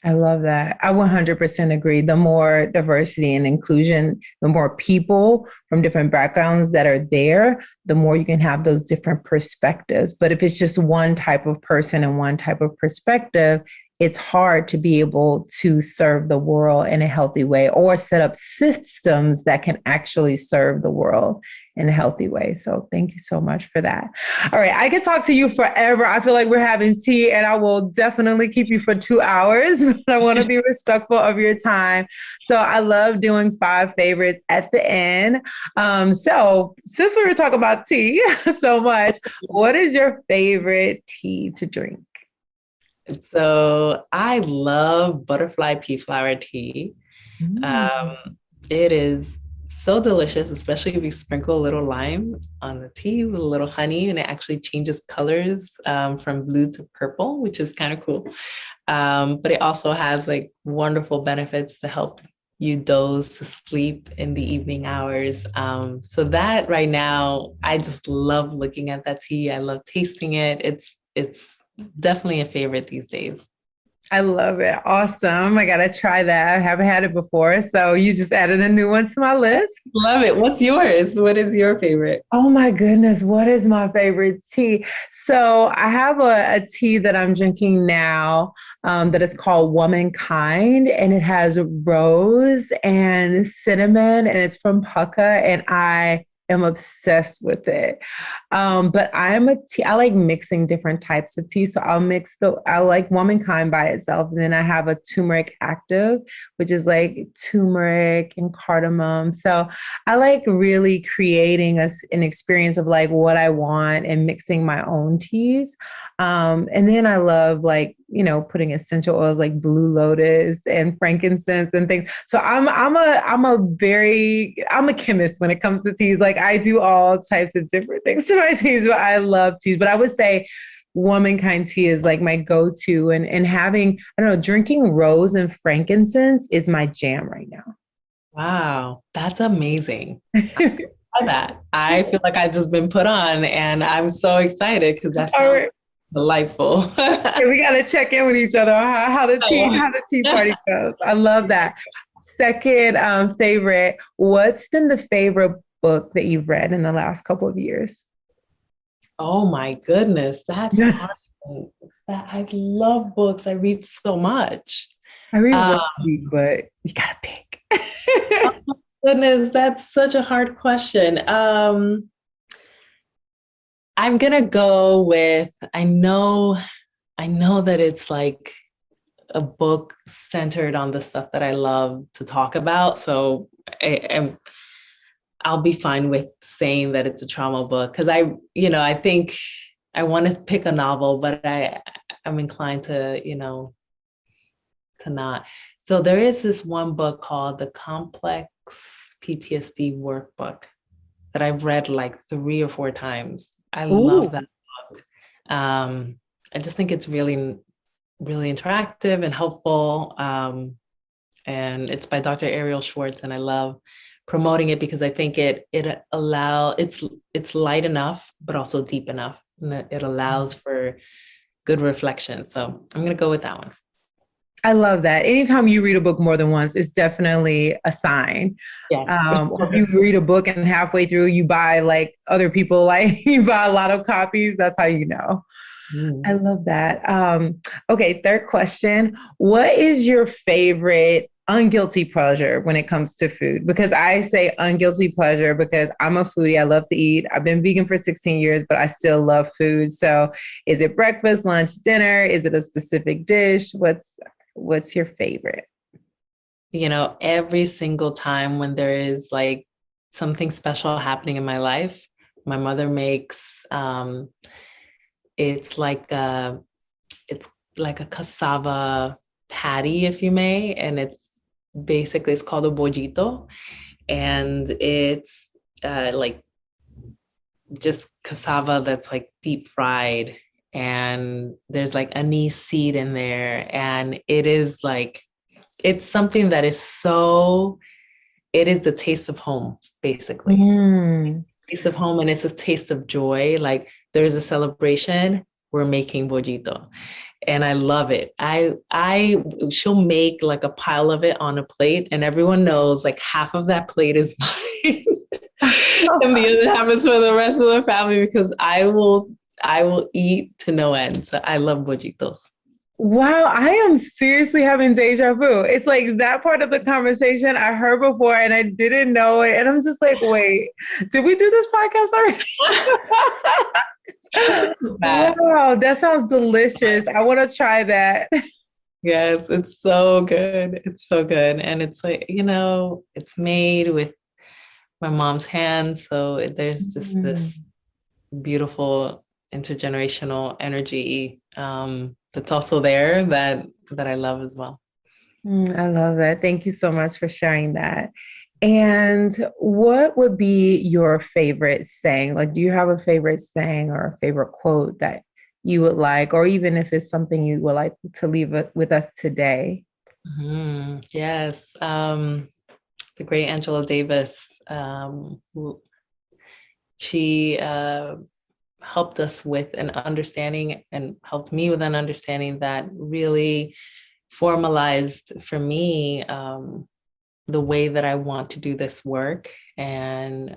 I love that. I 100% agree. The more diversity and inclusion, the more people from different backgrounds that are there, the more you can have those different perspectives. But if it's just one type of person and one type of perspective, it's hard to be able to serve the world in a healthy way or set up systems that can actually serve the world in a healthy way. So thank you so much for that. All right. I could talk to you forever. I feel like we're having tea, and I will definitely keep you for 2 hours, but I want to be respectful of your time. So I love doing 5 favorites at the end. So since we were talking about tea so much, what is your favorite tea to drink? So I love butterfly pea flower tea. It is so delicious, especially if you sprinkle a little lime on the tea with a little honey, and it actually changes colors from blue to purple, which is kind of cool. But it also has like wonderful benefits to help you doze to sleep in the evening hours. So that right now, I just love looking at that tea. I love tasting it. It's definitely a favorite these days. I love it. Awesome. I got to try that. I haven't had it before. So you just added a new one to my list. Love it. What's yours? What is your favorite? Oh my goodness. What is my favorite tea? So I have a tea that I'm drinking now that is called Womankind, and it has rose and cinnamon, and it's from Pucka, and I am obsessed with it. But I like mixing different types of tea. So I like Womankind by itself. And then I have a turmeric active, which is like turmeric and cardamom. So I like really creating an experience of like what I want and mixing my own teas. And then I love putting essential oils like blue lotus and frankincense and things. So I'm a chemist when it comes to teas. Like I do all types of different things to my teas, but I love teas. But I would say Womankind tea is like my go-to, and having, I don't know, drinking rose and frankincense is my jam right now. Wow, that's amazing. That. I feel like I've just been put on, and I'm so excited because that's delightful. We got to check in with each other on how the tea party goes. I love that. Second favorite, what's been the favorite book that you've read in the last couple of years? Oh my goodness, that's hard. I love books. I read so much. I read one week, but you gotta pick. Oh my goodness, that's such a hard question. I'm gonna go with, I know that it's like a book centered on the stuff that I love to talk about. So I'll be fine with saying that it's a trauma book, because I think I want to pick a novel, but I'm inclined to, to not. So there is this one book called The Complex PTSD Workbook that I've read like 3 or 4 times. I love that book. I just think it's really, really interactive and helpful. And it's by Dr. Ariel Schwartz, and I love promoting it because I think it's light enough, but also deep enough. And it allows for good reflection. So I'm going to go with that one. I love that. Anytime you read a book more than once, it's definitely a sign. Yes. Or if you read a book and halfway through you buy like other people, like you buy a lot of copies, that's how you know. I love that. Okay, third question. What is your favorite unguilty pleasure when it comes to food? Because I say unguilty pleasure because I'm a foodie. I love to eat. I've been vegan for 16 years, but I still love food. So is it breakfast, lunch, dinner? Is it a specific dish? What's your favorite? You know, every single time when there is like something special happening in my life, my mother makes it's like a cassava patty, if you may, and it's called a bollito, and it's like just cassava that's like deep fried, and there's like anise seed in there, and it's something that it is the taste of home, basically. Taste of home, and it's a taste of joy. Like there's a celebration, we're making bollito, and I love it. She'll make like a pile of it on a plate, and everyone knows like half of that plate is mine, and the other half is for the rest of the family because I will eat to no end. So I love bollitos. Wow, I am seriously having deja vu. It's like that part of the conversation I heard before and I didn't know it. And I'm just like, wait, did we do this podcast already? Wow, that sounds delicious. I want to try that. Yes, it's so good. It's so good. And it's like, you know, it's made with my mom's hands. So there's just this beautiful intergenerational energy that's also there that I love as well. I love that. Thank you so much for sharing that. And what would be your favorite saying? Like, do you have a favorite saying or a favorite quote that you would like, or even if it's something you would like to leave with us today? Yes. The great Angela Davis, she helped us with an understanding and helped me with an understanding that really formalized for me the way that I want to do this work. And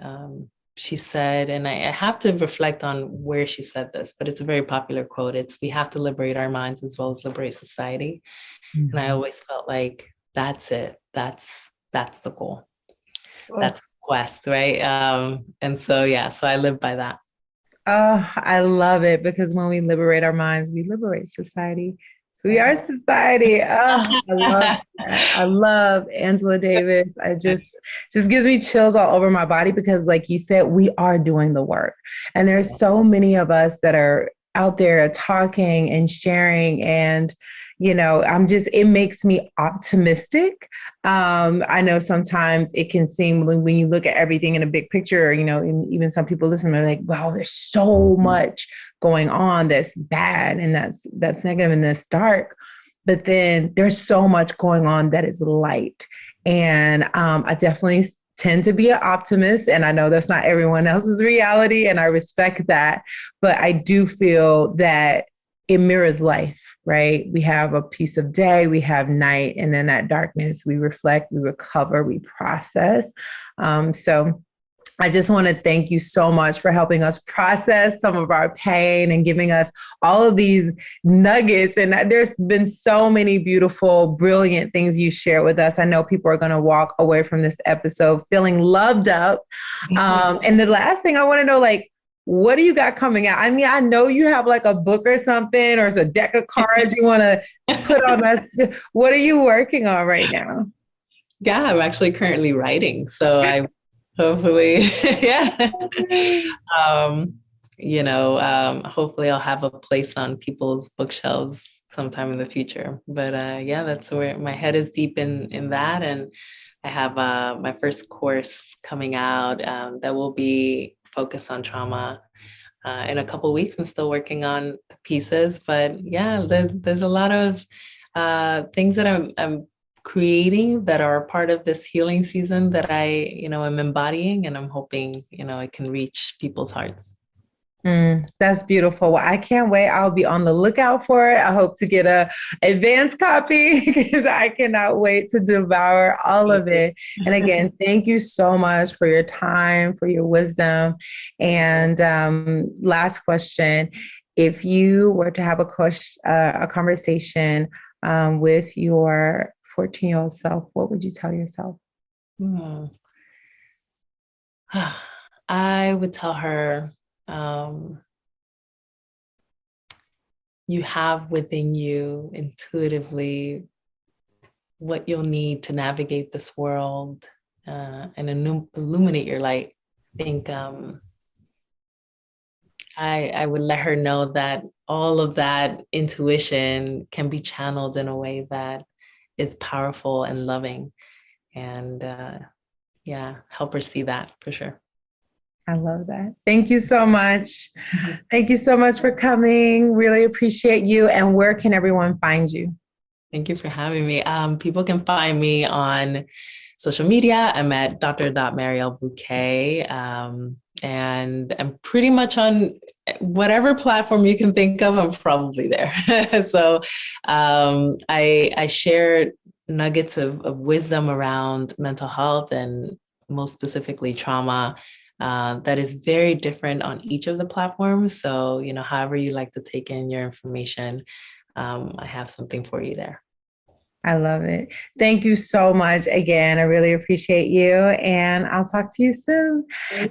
she said, and I have to reflect on where she said this, but it's a very popular quote. It's, we have to liberate our minds as well as liberate society. And I always felt like that's it. That's the goal. That's the quest, right? And so, yeah, so I live by that. Oh, I love it because when we liberate our minds, we liberate society. So we are society. Oh, I love that. I love Angela Davis. I just gives me chills all over my body because, like you said, we are doing the work. And there's so many of us that are out there talking and sharing. And, you know, it makes me optimistic. I know sometimes it can seem when you look at everything in a big picture, you know, and even some people listen, they're like, wow, there's so much going on that's bad and that's negative and that's dark. But then there's so much going on that is light. And I definitely tend to be an optimist. And I know that's not everyone else's reality. And I respect that. But I do feel that it mirrors life, right? We have a piece of day, we have night, and then that darkness, we reflect, we recover, we process. So I just want to thank you so much for helping us process some of our pain and giving us all of these nuggets. And there's been so many beautiful, brilliant things you share with us. I know people are going to walk away from this episode feeling loved up. And the last thing I want to know, like, what do you got coming out? I mean, I know you have like a book or something, or it's a deck of cards you want to put on us. What are you working on right now? Yeah, I'm actually currently writing. So I hopefully, yeah. Hopefully I'll have a place on people's bookshelves sometime in the future. But yeah, that's where my head is deep in that. And I have my first course coming out that will be focused on trauma in a couple of weeks. I'm still working on the pieces, but yeah, there's a lot of things that I'm creating that are part of this healing season that I am embodying, and I'm hoping, it can reach people's hearts. That's beautiful. Well, I can't wait. I'll be on the lookout for it. I hope to get a advanced copy because I cannot wait to devour all of it. And again, thank you so much for your time, for your wisdom. And last question, if you were to have a conversation with your 14-year-old self, what would you tell yourself? I would tell her, you have within you intuitively what you'll need to navigate this world and illuminate your light. I think I would let her know that all of that intuition can be channeled in a way that is powerful and loving, and help her see that for sure. I love that. Thank you so much. Thank you so much for coming. Really appreciate you. And where can everyone find you? Thank you for having me. People can find me on social media. I'm at Dr. Mariel Buqué. And I'm pretty much on whatever platform you can think of, I'm probably there. So I share nuggets of wisdom around mental health and most specifically trauma. That is very different on each of the platforms. So, however you like to take in your information, I have something for you there. I love it. Thank you so much again. I really appreciate you, and I'll talk to you soon.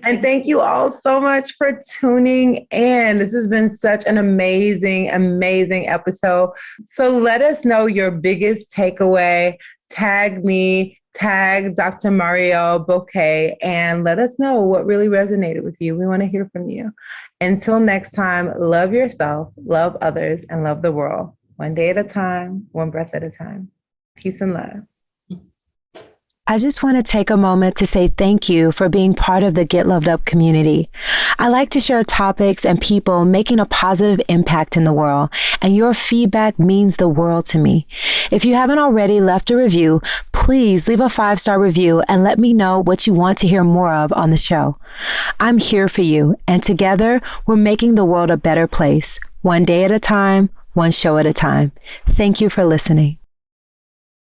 And thank you all so much for tuning in. This has been such an amazing, amazing episode. So let us know your biggest takeaway. Tag me, tag Dr. Mariel Buqué, and let us know what really resonated with you. We want to hear from you. Until next time, love yourself, love others, and love the world. One day at a time, one breath at a time. Peace and love. I just want to take a moment to say thank you for being part of the Get Loved Up community. I like to share topics and people making a positive impact in the world, and your feedback means the world to me. If you haven't already left a review, please leave a 5-star review and let me know what you want to hear more of on the show. I'm here for you, and together we're making the world a better place, one day at a time, one show at a time. Thank you for listening.